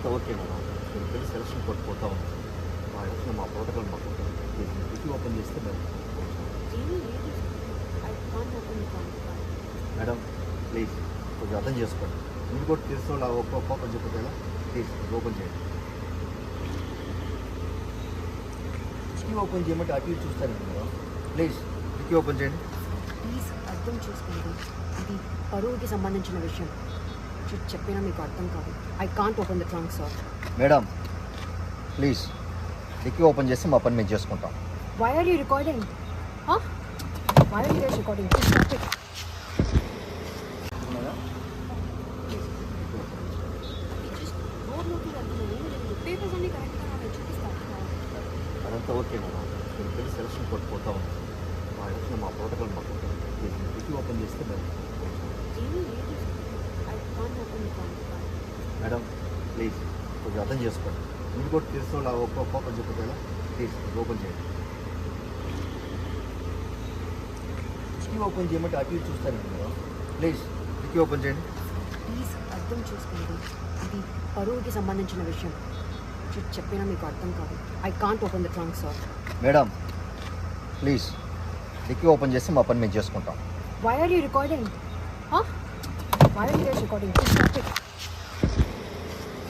అదంతా okay madam. మీరు వెళ్ళి సెలక్షన్ కోడ్ పోతా ఉంది. మా ఎలక్షన్ మా ప్రోటోకాల్ మాకు డిగ్రీ ఓపెన్ చేస్తే మేము ఏమీ లేదు. I can't open the trunk. Madam please కొంచెం అర్థం చేసుకోండి. మీరు కూడా తెలిసిన వాళ్ళు ఓపెన్ చెప్పదు ఎలా ప్లీజ్ ఓపెన్ చేయండి. డిగ్రీ ఓపెన్ చేయమంటే అటు ఇటు చూస్తారండి మేడం. ప్లీజ్ డిగ్రీ ఓపెన్ చేయండి. ప్లీజ్ అర్థం చేసుకోండి. ఇది పరువుకి సంబంధించిన విషయం. చెప్పినా మీకు అర్థం కాదు. I can't open the trunk sir. Madam please degree open చేస్తే మా పని మేము చేసుకుంటాం. Why are you recording? Why are you recording? Stop it. Papers అన్ని కరెక్ట్గా నాకు చూపిస్తాను. అదంతా ఓకే మేడం. మీరు వెళ్ళి సెలక్షన్ కోడ్ పోతా ఉంది. మా ఎలక్షన్ మా ప్రోటోకాల్ మాకు డిగ్రీ ఓపెన్ చేస్తే మేము ఏమీ లేదు. I can't open the trunk. Madam please కొంచెం అర్థం చేసుకోండి. మీరు కూడా తెలిసిన వాళ్ళు ఓపెన్ చెప్పదు ఎలా ప్లీజ్ ఓపెన్ చేయండి. డిగ్రీ ఓపెన్ చేయమంటే అటు ఇటు చూస్తారండి మేడం. ప్లీజ్ డిగ్రీ ఓపెన్ చేయండి. ప్లీజ్ అర్థం చేసుకోండి. ఇది పరువుకి సంబంధించిన విషయం. చెప్పినా మీకు అర్థం కాదు. I can't open the trunk sir. Madam please degree open చేస్తే మా పని మేము చేసుకుంటాం. Why are you recording? Why are you recording? Stop it.